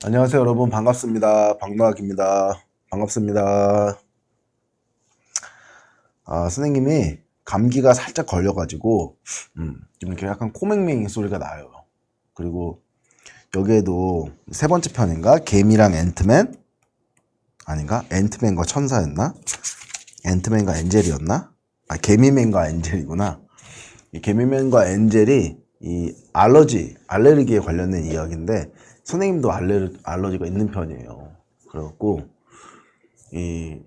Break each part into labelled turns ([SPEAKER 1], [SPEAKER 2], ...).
[SPEAKER 1] 안녕하세요 여러분, 반갑습니다. 박노학입니다. 반갑습니다. 선생님이 감기가 살짝 걸려가지고 좀 이렇게 약간 코맹맹이 소리가 나요. 그리고 여기에도 세 번째 편인가? 개미랑 앤트맨? 아닌가? 앤트맨과 천사였나? 앤트맨과 엔젤이었나? 개미맨과 엔젤이구나. 이 개미맨과 엔젤이 이 알레르기에 관련된 이야기인데, 선생님도 알러지가 있는 편이에요. 그래갖고 이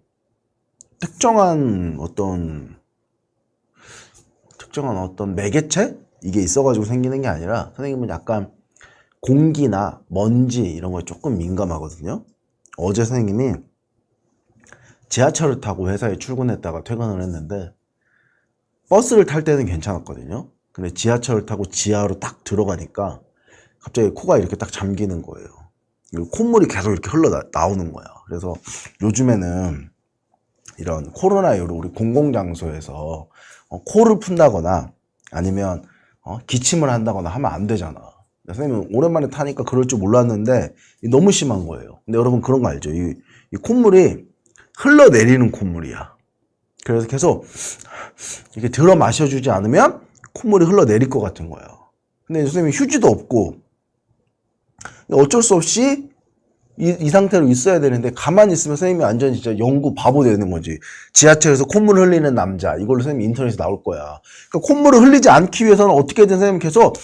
[SPEAKER 1] 특정한 어떤 매개체? 이게 있어가지고 생기는 게 아니라, 선생님은 약간 공기나 먼지 이런 거에 조금 민감하거든요. 어제 선생님이 지하철을 타고 회사에 출근했다가 퇴근을 했는데, 버스를 탈 때는 괜찮았거든요. 근데 지하철을 타고 지하로 딱 들어가니까 갑자기 코가 이렇게 딱 잠기는 거예요. 콧물이 계속 이렇게 나오는 거야. 그래서 요즘에는 이런 코로나19로 우리 공공장소에서 코를 푼다거나 아니면 기침을 한다거나 하면 안 되잖아. 선생님은 오랜만에 타니까 그럴 줄 몰랐는데 너무 심한 거예요. 근데 여러분 그런 거 알죠? 이 콧물이 흘러내리는 콧물이야. 그래서 계속 이렇게 들어 마셔주지 않으면 콧물이 흘러내릴 것 같은 거예요. 근데 선생님이 휴지도 없고 어쩔 수 없이 이 상태로 있어야 되는데, 가만히 있으면 선생님이 완전 진짜 연구 바보 되는 거지. 지하철에서 콧물 흘리는 남자, 이걸로 선생님이 인터넷에 나올 거야. 그러니까 콧물을 흘리지 않기 위해서는 어떻게든 선생님 계속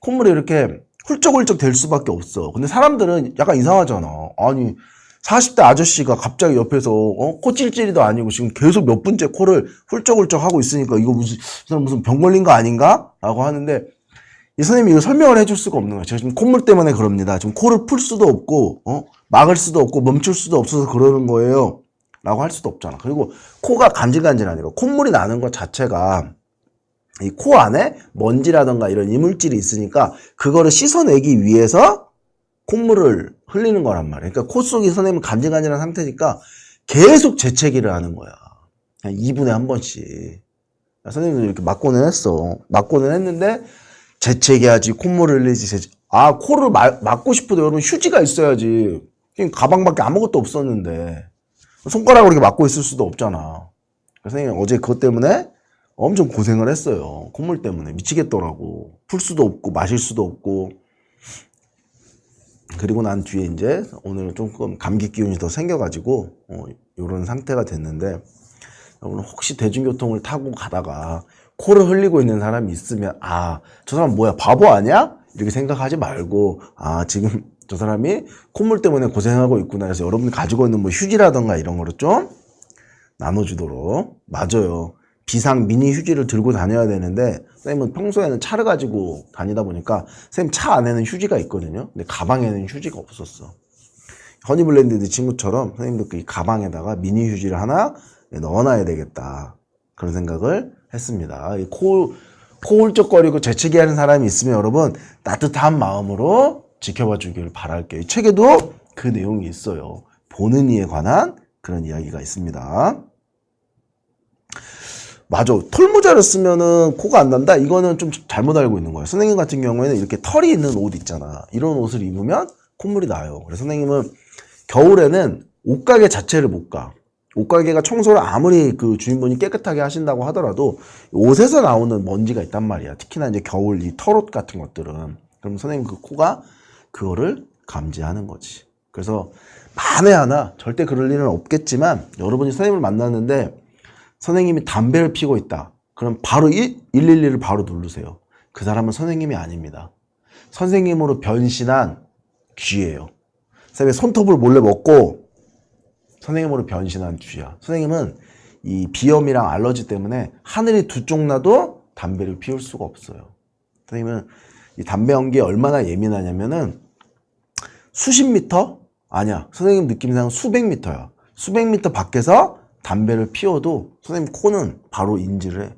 [SPEAKER 1] 콧물이 이렇게 훌쩍훌쩍 될 수밖에 없어. 근데 사람들은 약간 이상하잖아. 아니 40대 아저씨가 갑자기 옆에서 코 찔찔이도 아니고 지금 계속 몇 분째 코를 훌쩍훌쩍 하고 있으니까 이거 무슨 병 걸린 거 아닌가? 라고 하는데, 이 선생님이 이거 설명을 해줄 수가 없는 거예요. 제가 지금 콧물 때문에 그럽니다. 지금 코를 풀 수도 없고, 막을 수도 없고, 멈출 수도 없어서 그러는 거예요. 라고 할 수도 없잖아. 그리고 코가 간질간질하니까, 콧물이 나는 것 자체가 이 코 안에 먼지라던가 이런 이물질이 있으니까 그거를 씻어내기 위해서 콧물을 흘리는 거란 말이에요. 그러니까 코 속이 선생님은 간질간질한 상태니까 계속 재채기를 하는 거야. 그냥 2분에 한 번씩. 선생님도 이렇게 맞고는 했어. 맞고는 했는데, 재채기하지, 콧물 흘리지, 코를 막고 싶어도 여러분 휴지가 있어야지. 그냥 가방밖에 아무것도 없었는데 손가락으로 이렇게 막고 있을 수도 없잖아. 그래서 선생님 어제 그것 때문에 엄청 고생을 했어요. 콧물 때문에 미치겠더라고. 풀 수도 없고 마실 수도 없고. 그리고 난 뒤에 이제 오늘 조금 감기 기운이 더 생겨가지고 이런 상태가 됐는데, 여러분 혹시 대중교통을 타고 가다가 코를 흘리고 있는 사람이 있으면 저 사람 뭐야 바보 아니야? 이렇게 생각하지 말고 지금 저 사람이 콧물 때문에 고생하고 있구나 해서 여러분이 가지고 있는 뭐 휴지라던가 이런 거를 좀 나눠주도록. 맞아요. 비상 미니 휴지를 들고 다녀야 되는데, 선생님은 평소에는 차를 가지고 다니다 보니까 선생님 차 안에는 휴지가 있거든요. 근데 가방에는 휴지가 없었어. 허니블렌드 친구처럼 선생님도 이 가방에다가 미니 휴지를 하나 넣어놔야 되겠다, 그런 생각을 했습니다. 이 코 훌쩍거리고 재채기하는 사람이 있으면 여러분 따뜻한 마음으로 지켜봐 주길 바랄게요. 이 책에도 그 내용이 있어요. 보는 이에 관한 그런 이야기가 있습니다. 맞아. 털모자를 쓰면은 코가 안 난다? 이거는 좀 잘못 알고 있는 거예요. 선생님 같은 경우에는 이렇게 털이 있는 옷 있잖아. 이런 옷을 입으면 콧물이 나요. 그래서 선생님은 겨울에는 옷가게 자체를 못 가. 옷가게가 청소를 아무리 그 주인분이 깨끗하게 하신다고 하더라도 옷에서 나오는 먼지가 있단 말이야. 특히나 이제 겨울 이 털옷 같은 것들은. 그럼 선생님 그 코가 그거를 감지하는 거지. 그래서 만에 하나 절대 그럴 일은 없겠지만, 여러분이 선생님을 만났는데 선생님이 담배를 피고 있다. 그럼 바로 112를 바로 누르세요. 그 사람은 선생님이 아닙니다. 선생님으로 변신한 쥐예요. 선생님이 손톱을 몰래 먹고 선생님으로 변신한 쥐야. 선생님은 이 비염이랑 알러지 때문에 하늘이 두 쪽 나도 담배를 피울 수가 없어요. 선생님은 이 담배 연기에 얼마나 예민하냐면은 수십 미터? 아니야. 선생님 느낌상 수백 미터야. 수백 미터 밖에서 담배를 피워도 선생님 코는 바로 인지를 해.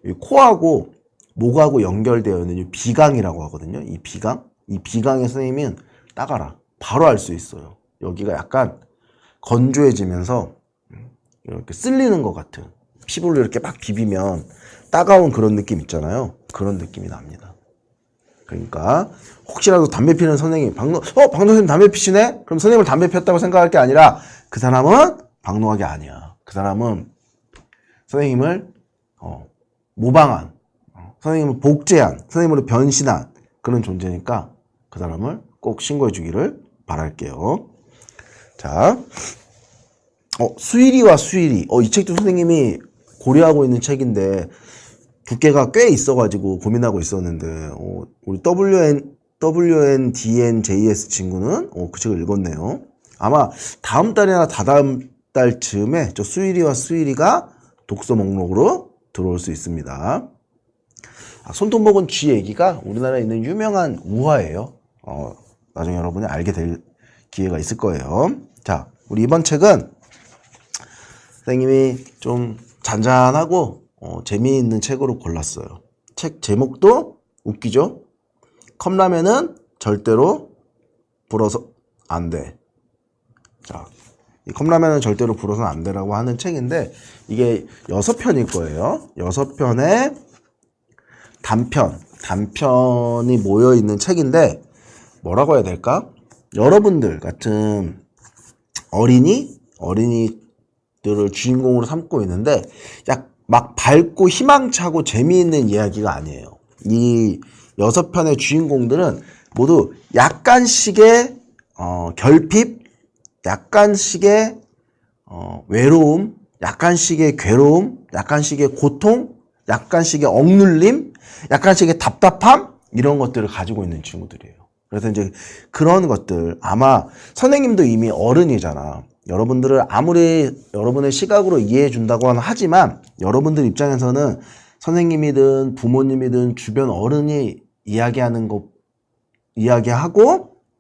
[SPEAKER 1] 이 코하고 목하고 연결되어 있는 이 비강이라고 하거든요. 이 비강에 선생님은 딱 알아. 바로 알 수 있어요. 여기가 약간 건조해지면서 이렇게 쓸리는 것 같은, 피부를 이렇게 막 비비면 따가운 그런 느낌 있잖아요. 그런 느낌이 납니다. 그러니까 혹시라도 담배 피는 선생님, 박노 선생님 담배 피시네? 그럼 선생님을 담배 피웠다고 생각할 게 아니라 그 사람은 박노학이 아니야. 그 사람은 선생님을 모방한, 선생님을 복제한, 선생님으로 변신한 그런 존재니까 그 사람을 꼭 신고해 주기를 바랄게요. 자, 수일이와 수일이. 이 책도 선생님이 고려하고 있는 책인데 두께가 꽤 있어가지고 고민하고 있었는데 우리 WNDNJS 친구는 그 책을 읽었네요. 아마 다음 달이나 다다음 달쯤에 저 수일이와 수일이가 독서 목록으로 들어올 수 있습니다. 손톱 먹은 쥐 얘기가 우리나라에 있는 유명한 우화예요. 나중에 여러분이 알게 될 기회가 있을 거예요. 자, 우리 이번 책은 선생님이 좀 잔잔하고 재미있는 책으로 골랐어요. 책 제목도 웃기죠? 컵라면은 절대로 불어서 안 돼. 자, 이 컵라면은 절대로 불어서는 안 돼라고 하는 책인데 이게 6편일 거예요. 6편의 단편이 모여있는 책인데 뭐라고 해야 될까? 여러분들 같은 어린이들을 주인공으로 삼고 있는데 막 밝고 희망차고 재미있는 이야기가 아니에요. 이 6편의 주인공들은 모두 약간씩의 결핍, 약간씩의 외로움, 약간씩의 괴로움, 약간씩의 고통, 약간씩의 억눌림, 약간씩의 답답함 이런 것들을 가지고 있는 친구들이에요. 그래서 이제 그런 것들 아마 선생님도 이미 어른이잖아. 여러분들을 아무리 여러분의 시각으로 이해해 준다고 하지만 여러분들 입장에서는 선생님이든 부모님이든 주변 어른이 이야기하고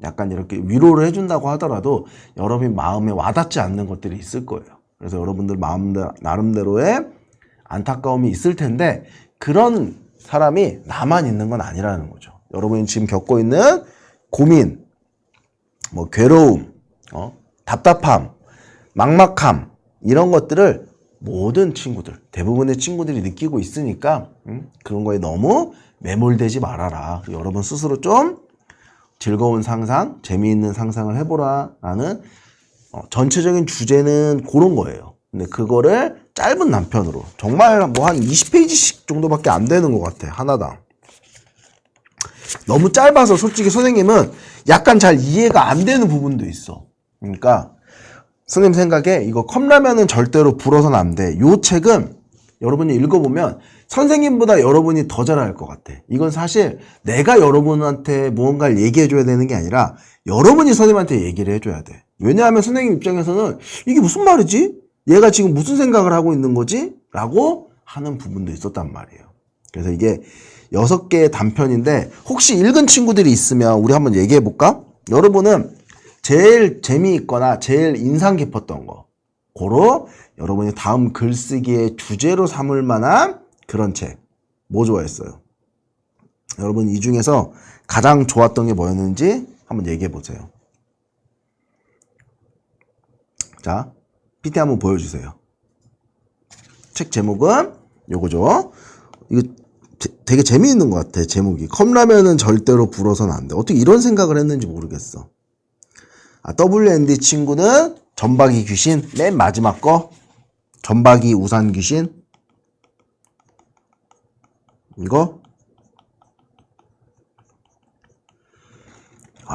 [SPEAKER 1] 약간 이렇게 위로를 해준다고 하더라도 여러분 마음에 와닿지 않는 것들이 있을 거예요. 그래서 여러분들 나름대로의 안타까움이 있을 텐데 그런 사람이 나만 있는 건 아니라는 거죠. 여러분이 지금 겪고 있는 고민, 괴로움, 답답함, 막막함 이런 것들을 모든 친구들, 대부분의 친구들이 느끼고 있으니까 그런 거에 너무 매몰되지 말아라. 여러분 스스로 좀 즐거운 상상, 재미있는 상상을 해보라 라는 전체적인 주제는 그런 거예요. 근데 그거를 짧은 단편으로 정말 한 20페이지씩 정도밖에 안 되는 것 같아. 하나당. 너무 짧아서 솔직히 선생님은 약간 잘 이해가 안 되는 부분도 있어. 그러니까 선생님 생각에 이거 컵라면은 절대로 불어서는 안 돼. 이 책은 여러분이 읽어보면 선생님보다 여러분이 더 잘할 것 같아. 이건 사실 내가 여러분한테 무언가를 얘기해줘야 되는 게 아니라 여러분이 선생님한테 얘기를 해줘야 돼. 왜냐하면 선생님 입장에서는 이게 무슨 말이지? 얘가 지금 무슨 생각을 하고 있는 거지? 라고 하는 부분도 있었단 말이에요. 그래서 이게 6개의 단편인데 혹시 읽은 친구들이 있으면 우리 한번 얘기해 볼까? 여러분은 제일 재미있거나 제일 인상 깊었던 거 고로 여러분이 다음 글쓰기의 주제로 삼을 만한 그런 책 뭐 좋아했어요? 여러분 이 중에서 가장 좋았던 게 뭐였는지 한번 얘기해 보세요. 자, PT 한번 보여주세요. 책 제목은 요거죠. 이거 되게 재미있는 것 같아. 제목이 컵라면은 절대로 불어서는 안 돼. 어떻게 이런 생각을 했는지 모르겠어. WND 친구는 전박이 귀신 맨 마지막 거 전박이 우산 귀신 이거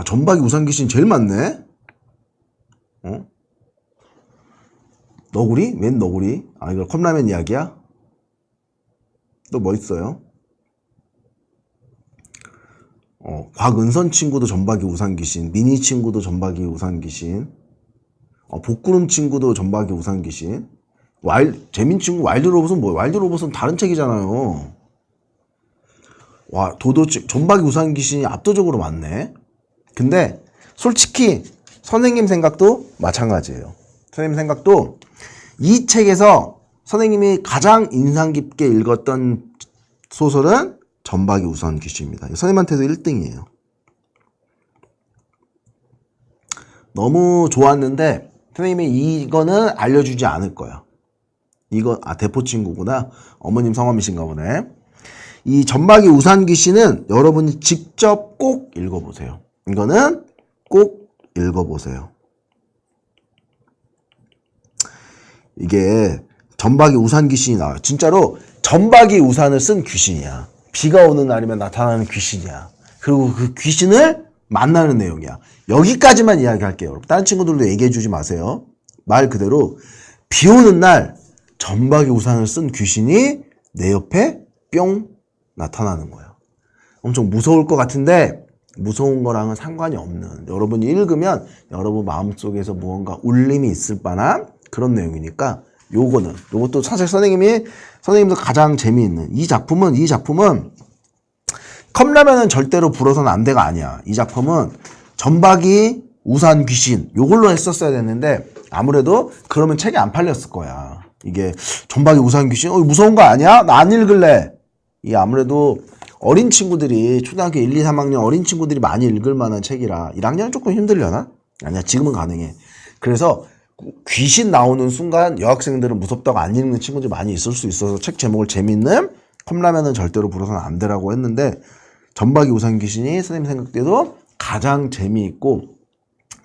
[SPEAKER 1] 전박이 우산 귀신 제일 많네. 너구리? 웬 너구리? 이거 컵라면 이야기야? 또 뭐 있어요? 곽은선 친구도 전박이 우산 귀신, 미니 친구도 전박이 우산 귀신, 복구름 친구도 전박이 우산 귀신, 재민 친구 와일드 로봇은 뭐예요? 와일드 로봇은 다른 책이잖아요. 전박이 우산 귀신이 압도적으로 많네. 근데 솔직히 선생님 생각도 마찬가지예요. 선생님 생각도 이 책에서 선생님이 가장 인상 깊게 읽었던 소설은 전박이 우산 귀신입니다. 선생님한테도 1등이에요. 너무 좋았는데 선생님이 이거는 알려주지 않을 거야. 이거 대포 친구구나. 어머님 성함이신가 보네. 이 점박이 우산 귀신은 여러분이 직접 꼭 읽어보세요. 이거는 꼭 읽어보세요. 이게 점박이 우산 귀신이 나와요. 진짜로 점박이 우산을 쓴 귀신이야. 비가 오는 날이면 나타나는 귀신이야. 그리고 그 귀신을 만나는 내용이야. 여기까지만 이야기할게요. 다른 친구들도 얘기해주지 마세요. 말 그대로 비 오는 날 점박이 우산을 쓴 귀신이 내 옆에 뿅 나타나는 거예요. 엄청 무서울 것 같은데 무서운 거랑은 상관이 없는, 여러분이 읽으면 여러분 마음속에서 무언가 울림이 있을 만한 그런 내용이니까 요것도 사실 선생님도 가장 재미있는 이 작품은 컵라면은 절대로 불어서는 안 돼가 아니야. 이 작품은 점박이 우산 귀신 요걸로 했었어야 됐는데 아무래도 그러면 책이 안 팔렸을 거야. 이게 점박이 우산 귀신 무서운 거 아니야? 나 안 읽을래. 이 아무래도 어린 친구들이 초등학교 1, 2, 3학년 어린 친구들이 많이 읽을 만한 책이라 1학년은 조금 힘들려나? 아니야, 지금은 가능해. 그래서 귀신 나오는 순간 여학생들은 무섭다고 안 읽는 친구들이 많이 있을 수 있어서 책 제목을 재밌는 컵라면은 절대로 불어서는 안 되라고 했는데 점박이 우산 귀신이 선생님 생각대로 가장 재미있고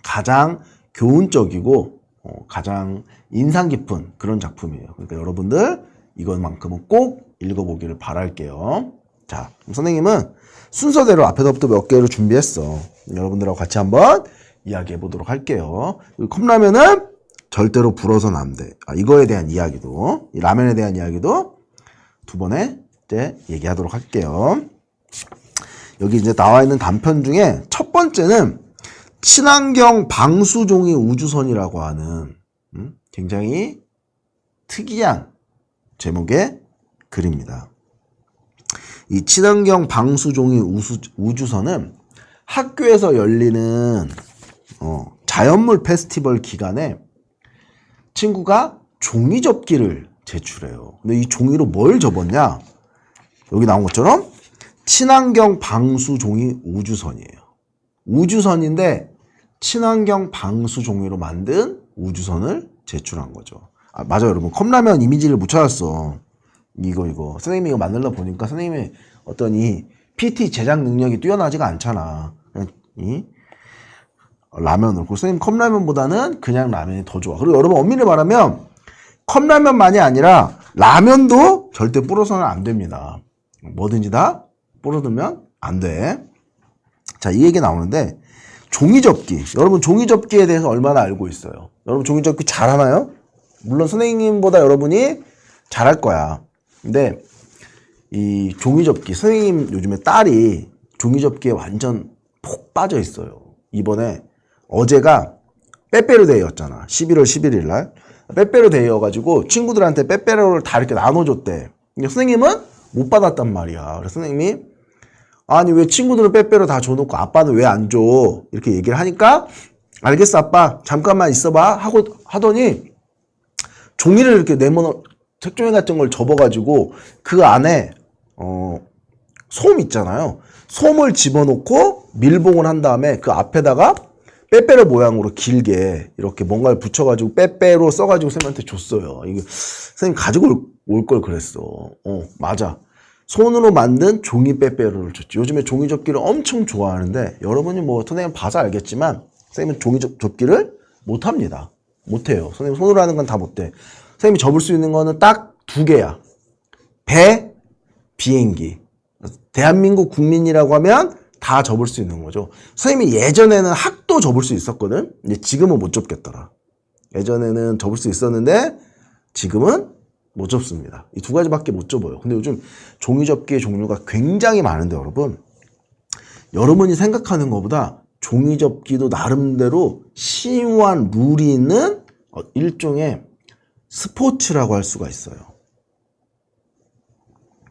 [SPEAKER 1] 가장 교훈적이고 가장 인상 깊은 그런 작품이에요. 그러니까 여러분들 이것만큼은 꼭 읽어보기를 바랄게요. 자, 그럼 선생님은 순서대로 앞에서부터 몇 개를 준비했어. 여러분들하고 같이 한번 이야기해 보도록 할게요. 컵라면은 절대로 불어서는 안 돼. 이거에 대한 이야기도, 이 라면에 대한 이야기도 두 번에 이제 얘기하도록 할게요. 여기 이제 나와 있는 단편 중에 첫 번째는 친환경 방수종이 우주선이라고 하는 굉장히 특이한 제목의 글입니다. 이 친환경 방수종이 우주선은 학교에서 열리는 자연물 페스티벌 기간에 친구가 종이 접기를 제출해요. 근데 이 종이로 뭘 접었냐? 여기 나온 것처럼 친환경 방수종이 우주선이에요. 우주선인데 친환경 방수종이로 만든 우주선을 제출한 거죠. 맞아요, 여러분. 컵라면 이미지를 못 찾았어. 이거. 선생님이 이거 만들다 보니까 선생님의 어떤 이 PT 제작 능력이 뛰어나지가 않잖아. 이 라면을. 선생님 컵라면보다는 그냥 라면이 더 좋아. 그리고 여러분 엄밀히 말하면 컵라면만이 아니라 라면도 절대 불어서는 안 됩니다. 뭐든지 다 불어두면 안 돼. 자, 이 얘기 나오는데 종이접기. 여러분 종이접기에 대해서 얼마나 알고 있어요? 여러분 종이접기 잘하나요? 물론 선생님보다 여러분이 잘할 거야. 근데 이 종이접기, 선생님 요즘에 딸이 종이접기에 완전 폭 빠져 있어요. 이번에 어제가 빼빼로데이였잖아. 11월 11일 날. 빼빼로데이여가지고 친구들한테 빼빼로를 다 이렇게 나눠줬대. 근데 선생님은 못 받았단 말이야. 그래서 선생님이 아니 왜 친구들은 빼빼로 다 줘놓고 아빠는 왜 안 줘? 이렇게 얘기를 하니까 알겠어 아빠 잠깐만 있어봐 하고 하더니 종이를 이렇게 색종이 같은 걸 접어가지고 그 안에 솜 있잖아요. 솜을 집어넣고 밀봉을 한 다음에 그 앞에다가 빼빼로 모양으로 길게 이렇게 뭔가를 붙여가지고 빼빼로 써가지고 쌤한테 줬어요. 이거 선생님 가지고 올 걸 그랬어. 맞아. 손으로 만든 종이 빼빼로를 줬지. 요즘에 종이 접기를 엄청 좋아하는데 여러분이 뭐 선생님 봐서 알겠지만 선생님은 종이 접기를 못합니다. 못해요. 선생님 손으로 하는 건 다 못해. 선생님이 접을 수 있는 거는 딱 두 개야. 배, 비행기. 대한민국 국민이라고 하면 다 접을 수 있는 거죠. 선생님이 예전에는 학도 접을 수 있었거든. 근데 지금은 못 접겠더라. 예전에는 접을 수 있었는데 지금은 못 접습니다. 이 두 가지밖에 못 접어요. 근데 요즘 종이 접기의 종류가 굉장히 많은데 여러분이 생각하는 것보다 종이 접기도 나름대로 심오한 룰이 있는 일종의 스포츠라고 할 수가 있어요.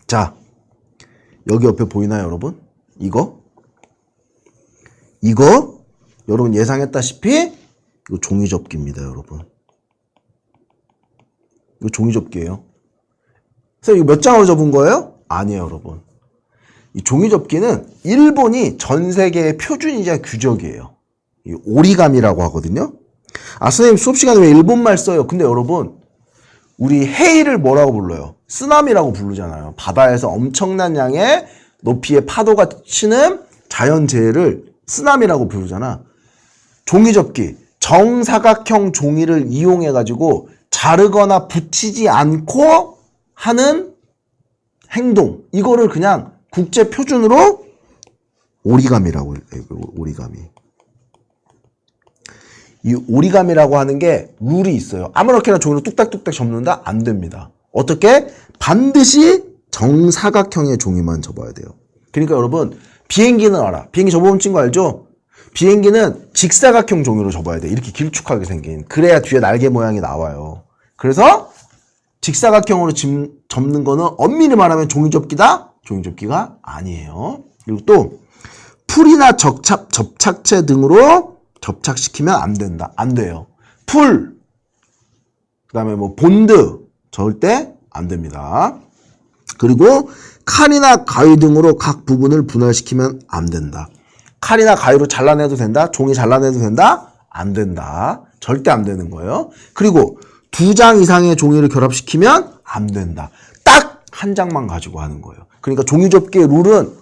[SPEAKER 1] 자, 여기 옆에 보이나요, 여러분? 이거 여러분 예상했다시피 이거 종이 접기입니다, 여러분. 이거 종이 접기예요. 선생님 이거 몇 장으로 접은 거예요? 아니에요, 여러분. 이 종이 접기는 일본이 전 세계의 표준이자 규격이에요. 이 오리가미라고 하거든요. 선생님 수업 시간에 왜 일본말 써요? 근데 여러분 우리 헤이를 뭐라고 불러요? 쓰나미라고 부르잖아요. 바다에서 엄청난 양의 높이의 파도가 치는 자연재해를 쓰나미라고 부르잖아. 종이접기, 정사각형 종이를 이용해가지고 자르거나 붙이지 않고 하는 행동, 이거를 그냥 국제 표준으로 오리가미라고 해요. 오리가미. 이 오리가미라고 하는 게 룰이 있어요. 아무렇게나 종이로 뚝딱뚝딱 접는다? 안 됩니다. 어떻게? 반드시 정사각형의 종이만 접어야 돼요. 그러니까 여러분, 비행기는 알아. 비행기 접어본 친구 알죠? 비행기는 직사각형 종이로 접어야 돼. 이렇게 길쭉하게 생긴. 그래야 뒤에 날개 모양이 나와요. 그래서 직사각형으로 접는 거는 엄밀히 말하면 종이접기다? 종이접기가 아니에요. 그리고 또 풀이나 접착제 등으로 접착시키면 안 된다. 안 돼요. 풀, 그 다음에 뭐 본드, 절대 안 됩니다. 그리고 칼이나 가위 등으로 각 부분을 분할시키면 안 된다. 칼이나 가위로 잘라내도 된다? 종이 잘라내도 된다? 안 된다. 절대 안 되는 거예요. 그리고 2장 이상의 종이를 결합시키면 안 된다. 딱 한 장만 가지고 하는 거예요. 그러니까 종이접기의 룰은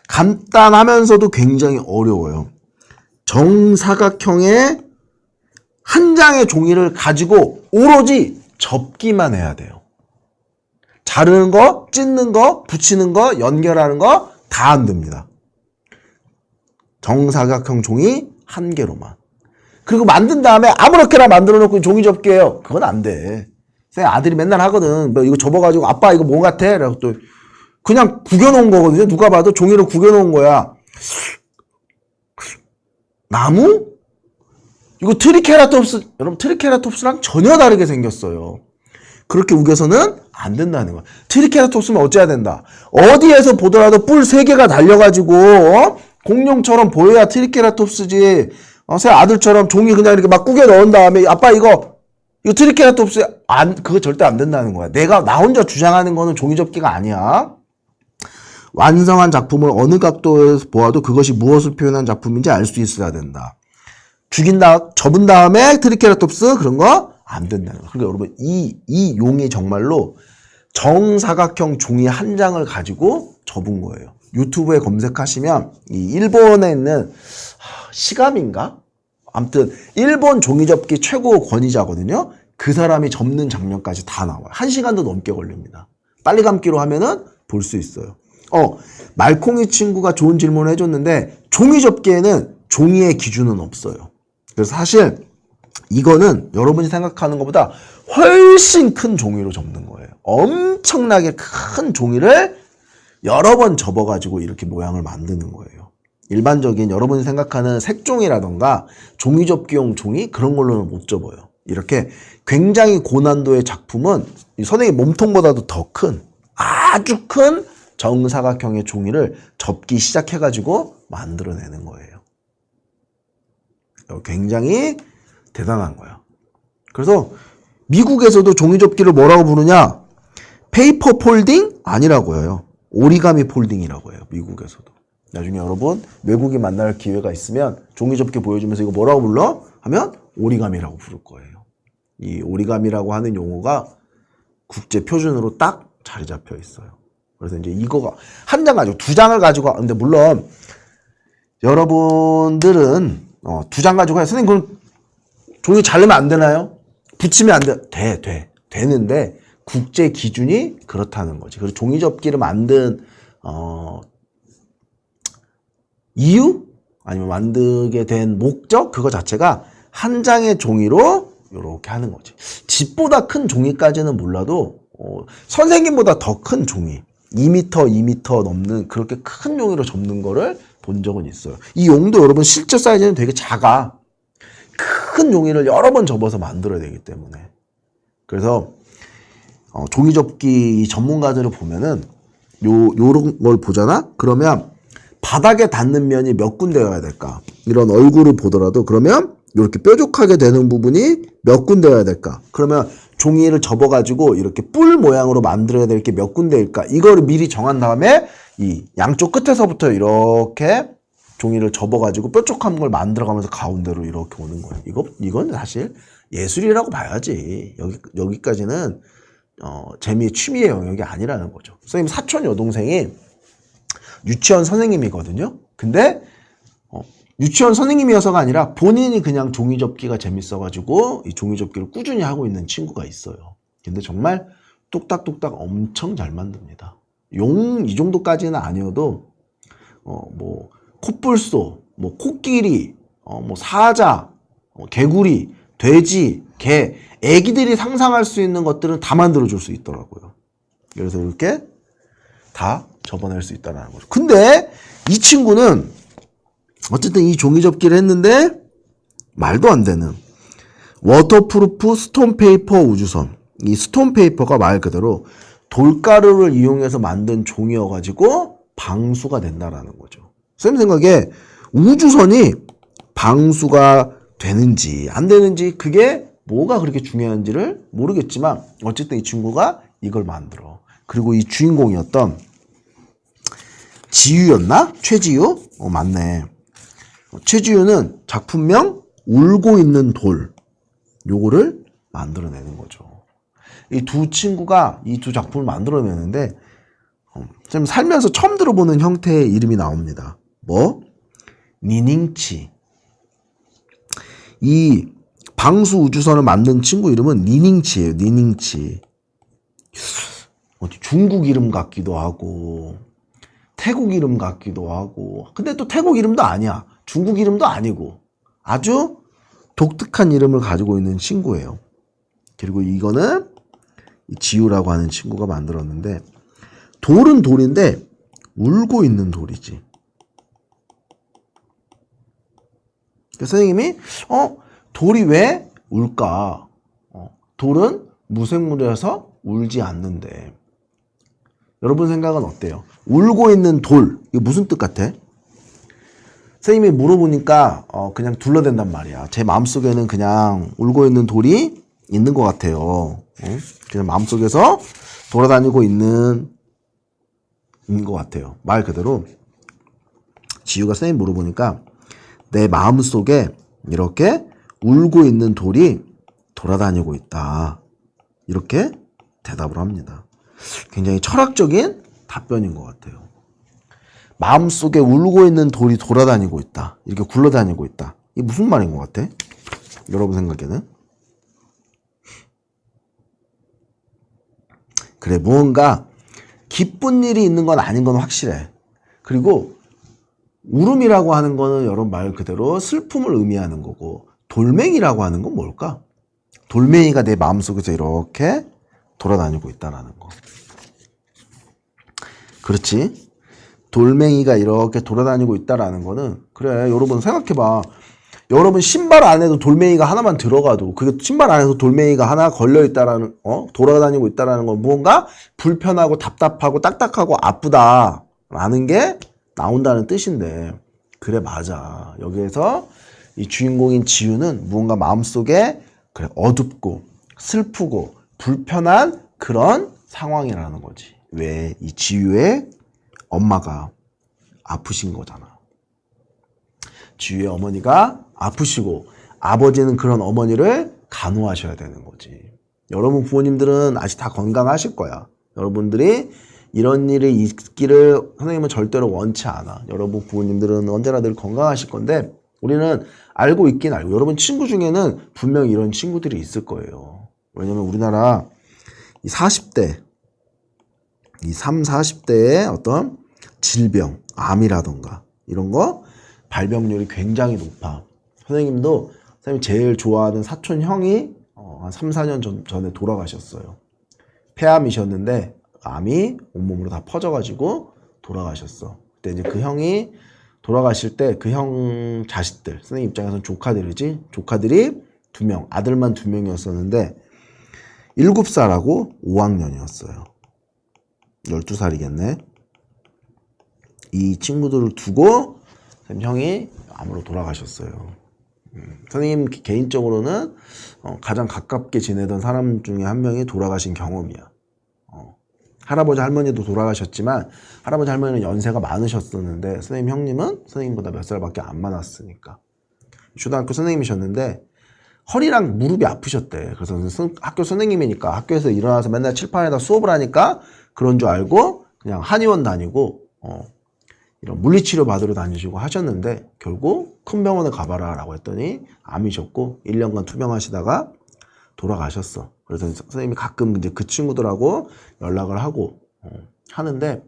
[SPEAKER 1] 간단하면서도 굉장히 어려워요. 정사각형의 한 장의 종이를 가지고 오로지 접기만 해야 돼요. 자르는 거, 찢는 거, 붙이는 거, 연결하는 거 다 안 됩니다. 정사각형 종이 한 개로만. 그리고 만든 다음에 아무렇게나 만들어 놓고 종이 접기예요. 그건 안 돼. 아들이 맨날 하거든. 뭐 이거 접어가지고 아빠 이거 뭐 같아? 라고 또 그냥 구겨놓은 거거든요. 누가 봐도 종이로 구겨놓은 거야. 나무? 이거 트리케라톱스, 여러분 트리케라톱스랑 전혀 다르게 생겼어요. 그렇게 우겨서는 안 된다는 거야. 트리케라톱스면 어째야 된다? 어디에서 보더라도 뿔 3개가 달려가지고 공룡처럼 보여야 트리케라톱스지. 새 아들처럼 종이 그냥 이렇게 막 구겨 넣은 다음에 아빠 이거 트리케라톱스 그거 절대 안 된다는 거야. 나 혼자 주장하는 거는 종이접기가 아니야. 완성한 작품을 어느 각도에서 보아도 그것이 무엇을 표현한 작품인지 알 수 있어야 된다. 접은 다음에 트리케라톱스 그런 거 안 된다는 거야. 그러니까 여러분 이 용이 정말로 정사각형 종이 한 장을 가지고 접은 거예요. 유튜브에 검색하시면 이 일본에 있는 시감인가? 아무튼 일본 종이접기 최고 권위자거든요. 그 사람이 접는 장면까지 다 나와요. 1시간도 넘게 걸립니다. 빨리 감기로 하면은 볼 수 있어요. 말콩이 친구가 좋은 질문을 해줬는데 종이접기에는 종이의 기준은 없어요. 그래서 사실 이거는 여러분이 생각하는 것보다 훨씬 큰 종이로 접는 거예요. 엄청나게 큰 종이를 여러 번 접어가지고 이렇게 모양을 만드는 거예요. 일반적인 여러분이 생각하는 색종이라던가 종이접기용 종이 그런 걸로는 못 접어요. 이렇게 굉장히 고난도의 작품은 선생님 몸통보다도 더 큰 아주 큰 정사각형의 종이를 접기 시작해가지고 만들어내는 거예요. 굉장히 대단한 거야. 그래서 미국에서도 종이접기를 뭐라고 부르냐? 페이퍼 폴딩? 아니라고 해요. 오리가미 폴딩이라고 해요. 미국에서도. 나중에 여러분 외국인 만날 기회가 있으면 종이접기 보여주면서 이거 뭐라고 불러? 하면 오리가미라고 부를 거예요. 이 오리가미라고 하는 용어가 국제 표준으로 딱 자리 잡혀 있어요. 그래서 이제 이거가 한 장 가지고 2장을 가지고 근데 물론 여러분들은 2장 가지고 선생님 그럼 종이 자르면 안 되나요? 붙이면 안 돼? 되는데 국제 기준이 그렇다는 거지. 그래서 종이접기를 만든 이유? 아니면 만들게 된 목적? 그거 자체가 한 장의 종이로 이렇게 하는 거지. 집보다 큰 종이까지는 몰라도 선생님보다 더 큰 종이 2m 넘는 그렇게 큰 용이로 접는 거를 본 적은 있어요. 이 용도 여러분 실제 사이즈는 되게 작아. 큰 종이를 여러 번 접어서 만들어야 되기 때문에. 그래서 종이접기 전문가들을 보면은 요런 걸 보잖아? 그러면 바닥에 닿는 면이 몇 군데여야 될까? 이런 얼굴을 보더라도 그러면 이렇게 뾰족하게 되는 부분이 몇 군데여야 될까? 그러면 종이를 접어가지고 이렇게 뿔 모양으로 만들어야 될 게 몇 군데일까? 이거를 미리 정한 다음에 이 양쪽 끝에서부터 이렇게 종이를 접어가지고 뾰족한 걸 만들어가면서 가운데로 이렇게 오는 거예요. 이건 사실 예술이라고 봐야지. 여기까지는 재미의 취미의 영역이 아니라는 거죠. 선생님 사촌 여동생이 유치원 선생님이거든요. 근데 유치원 선생님이어서가 아니라 본인이 그냥 종이접기가 재밌어가지고 이 종이접기를 꾸준히 하고 있는 친구가 있어요. 근데 정말 뚝딱뚝딱 엄청 잘 만듭니다. 용 이 정도까지는 아니어도 뭐 콧불소, 뭐 코끼리, 뭐 사자, 개구리, 돼지, 개, 애기들이 상상할 수 있는 것들은 다 만들어줄 수 있더라고요. 그래서 이렇게 다 접어낼 수 있다는 거죠. 근데 이 친구는 어쨌든 이 종이접기를 했는데 말도 안 되는 워터프루프 스톤페이퍼 우주선. 이 스톤페이퍼가 말 그대로 돌가루를 이용해서 만든 종이여가지고 방수가 된다라는 거죠. 쌤 생각에 우주선이 방수가 되는지 안 되는지 그게 뭐가 그렇게 중요한지를 모르겠지만 어쨌든 이 친구가 이걸 만들어. 그리고 이 주인공이었던 지유였나? 최지유? 맞네. 최지유는 작품명 울고 있는 돌. 요거를 만들어내는 거죠. 이 두 친구가 이 두 작품을 만들어내는데 좀 살면서 처음 들어보는 형태의 이름이 나옵니다. 뭐? 니닝치. 이 방수 우주선을 만든 친구 이름은 니닝치예요. 니닝치. 어디 중국 이름 같기도 하고 태국 이름 같기도 하고 근데 또 태국 이름도 아니야. 중국 이름도 아니고 아주 독특한 이름을 가지고 있는 친구예요. 그리고 이거는 지우라고 하는 친구가 만들었는데 돌은 돌인데 울고 있는 돌이지. 선생님이 돌이 왜 울까? 돌은 무생물이라서 울지 않는데. 여러분 생각은 어때요? 울고 있는 돌 이거 무슨 뜻 같아? 선생님이 물어보니까 그냥 둘러댄단 말이야. 제 마음속에는 그냥 울고 있는 돌이 있는 것 같아요. 그냥 마음속에서 돌아다니고 있는 것 같아요. 말 그대로 지우가 선생님 물어보니까 내 마음속에 이렇게 울고 있는 돌이 돌아다니고 있다. 이렇게 대답을 합니다. 굉장히 철학적인 답변인 것 같아요. 마음속에 울고 있는 돌이 돌아다니고 있다. 이렇게 굴러다니고 있다. 이게 무슨 말인 것 같아? 여러분 생각에는? 그래, 무언가 기쁜 일이 있는 건 아닌 건 확실해. 그리고 울음이라고 하는 거는 여러분 말 그대로 슬픔을 의미하는 거고 돌멩이라고 하는 건 뭘까? 돌멩이가 내 마음속에서 이렇게 돌아다니고 있다는 거. 그렇지? 돌멩이가 이렇게 돌아다니고 있다는 거는 그래 여러분 생각해봐. 여러분 신발 안에도 돌멩이가 하나만 들어가도 그게 신발 안에서 돌멩이가 하나 걸려있다라는 돌아다니고 있다는 건 무언가 불편하고 답답하고 딱딱하고 아프다라는 게 나온다는 뜻인데 그래 맞아. 여기에서 이 주인공인 지유는 무언가 마음속에 그래 어둡고 슬프고 불편한 그런 상황이라는 거지. 왜? 이 지유의 엄마가 아프신 거잖아. 지유의 어머니가 아프시고 아버지는 그런 어머니를 간호하셔야 되는 거지. 여러분 부모님들은 아직 다 건강하실 거야. 여러분들이 이런 일이 있기를 선생님은 절대로 원치 않아. 여러분 부모님들은 언제나 늘 건강하실 건데 우리는 알고 있긴 알고 여러분 친구 중에는 분명히 이런 친구들이 있을 거예요. 왜냐면 우리나라 이 40대 이 30, 40대의 어떤 질병, 암이라던가 이런 거 발병률이 굉장히 높아. 선생님도 선생님이 제일 좋아하는 사촌 형이 한 3, 4년 전에 돌아가셨어요. 폐암이셨는데 암이 온몸으로 다 퍼져가지고 돌아가셨어. 그때 이제 그 형이 돌아가실 때 그 형 자식들, 선생님 입장에서는 조카들이지. 조카들이 2명, 아들만 2명이었었는데 7살하고 5학년이었어요. 12살이겠네. 이 친구들을 두고 형이 암으로 돌아가셨어요. 선생님 개인적으로는 가장 가깝게 지내던 사람 중에 한 명이 돌아가신 경험이야. 할아버지 할머니도 돌아가셨지만 할아버지 할머니는 연세가 많으셨었는데 선생님 형님은 선생님보다 몇 살밖에 안 많았으니까 초등학교 선생님이셨는데 허리랑 무릎이 아프셨대. 그래서 학교 선생님이니까 학교에서 일어나서 맨날 칠판에다 수업을 하니까 그런 줄 알고 그냥 한의원 다니고 이런 물리치료 받으러 다니시고 하셨는데 결국 큰 병원에 가봐라 라고 했더니 암이셨고 1년간 투병하시다가 돌아가셨어. 그래서 선생님이 가끔 이제 그 친구들하고 연락을 하고 하는데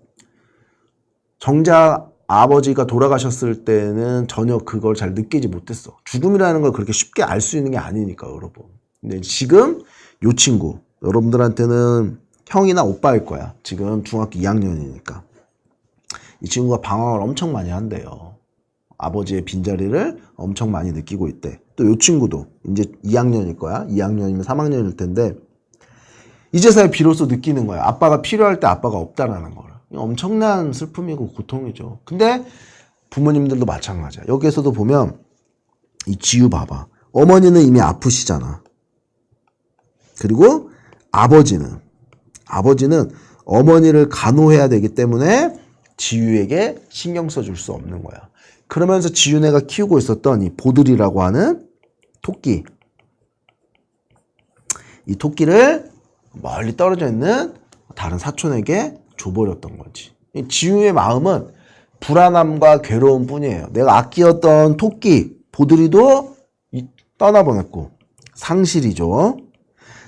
[SPEAKER 1] 정작 아버지가 돌아가셨을 때는 전혀 그걸 잘 느끼지 못했어. 죽음이라는 걸 그렇게 쉽게 알 수 있는 게 아니니까 여러분. 근데 지금 요 친구 여러분들한테는 형이나 오빠일 거야. 지금 중학교 2학년이니까. 이 친구가 방황을 엄청 많이 한대요. 아버지의 빈자리를 엄청 많이 느끼고 있대. 또 요 친구도 이제 2학년일 거야. 2학년이면 3학년일 텐데 이제서야 비로소 느끼는 거야. 아빠가 필요할 때 아빠가 없다라는 걸. 엄청난 슬픔이고 고통이죠. 근데 부모님들도 마찬가지야. 여기에서도 보면 이 지유 봐봐. 어머니는 이미 아프시잖아. 그리고 아버지는 어머니를 간호해야 되기 때문에 지유에게 신경 써줄 수 없는 거야. 그러면서 지유네가 키우고 있었던 이 보들이라고 하는 토끼. 이 토끼를 멀리 떨어져 있는 다른 사촌에게 줘버렸던 거지. 지유의 마음은 불안함과 괴로움 뿐이에요. 내가 아끼었던 토끼, 보들이도 떠나보냈고 상실이죠.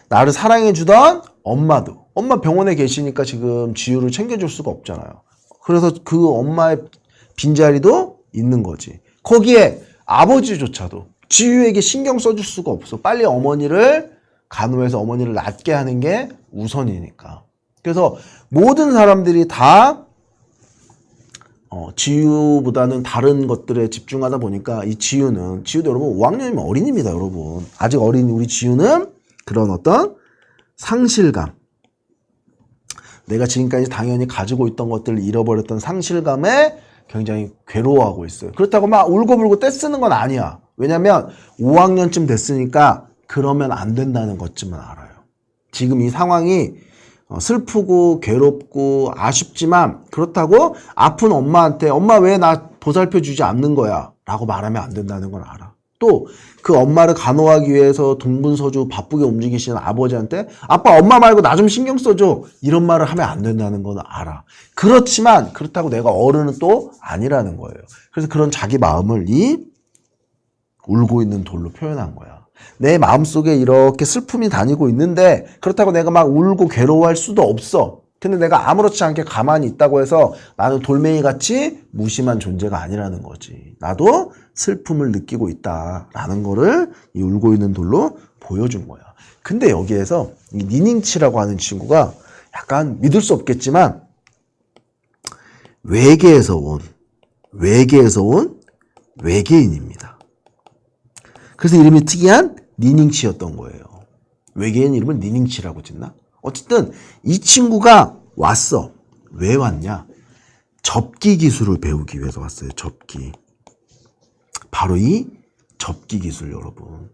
[SPEAKER 1] 나를 사랑해주던 엄마도. 엄마 병원에 계시니까 지금 지유를 챙겨줄 수가 없잖아요. 그래서 그 엄마의 빈자리도 있는 거지. 거기에 아버지조차도 지유에게 신경 써줄 수가 없어. 빨리 어머니를 간호해서 어머니를 낫게 하는 게 우선이니까. 그래서 모든 사람들이 다 지유보다는 다른 것들에 집중하다 보니까 이 지유도 여러분 5학년이면 어린이입니다. 여러분 아직 어린 우리 지유는 그런 어떤 상실감, 내가 지금까지 당연히 가지고 있던 것들을 잃어버렸던 상실감에 굉장히 괴로워하고 있어요. 그렇다고 막 울고불고 떼쓰는 건 아니야. 왜냐면 5학년쯤 됐으니까 그러면 안 된다는 것쯤은 알아요. 지금 이 상황이 슬프고 괴롭고 아쉽지만 그렇다고 아픈 엄마한테 엄마 왜 나 보살펴 주지 않는 거야 라고 말하면 안 된다는 걸 알아. 또 그 엄마를 간호하기 위해서 동분서주 바쁘게 움직이시는 아버지한테 아빠 엄마 말고 나 좀 신경 써줘 이런 말을 하면 안 된다는 건 알아. 그렇지만 그렇다고 내가 어른은 또 아니라는 거예요. 그래서 그런 자기 마음을 이 울고 있는 돌로 표현한 거야. 내 마음속에 이렇게 슬픔이 다니고 있는데 그렇다고 내가 막 울고 괴로워할 수도 없어. 근데 내가 아무렇지 않게 가만히 있다고 해서 나는 돌멩이같이 무심한 존재가 아니라는 거지. 나도 슬픔을 느끼고 있다라는 거를 이 울고 있는 돌로 보여준 거야. 근데 여기에서 이 니닝치라고 하는 친구가 약간 믿을 수 없겠지만 외계에서 온 외계인입니다. 그래서 이름이 특이한 니닝치였던 거예요. 외계인 이름을 니닝치라고 짓나? 어쨌든 이 친구가 왔어. 왜 왔냐? 접기 기술을 배우기 위해서 왔어요. 접기. 바로 이 접기 기술 여러분.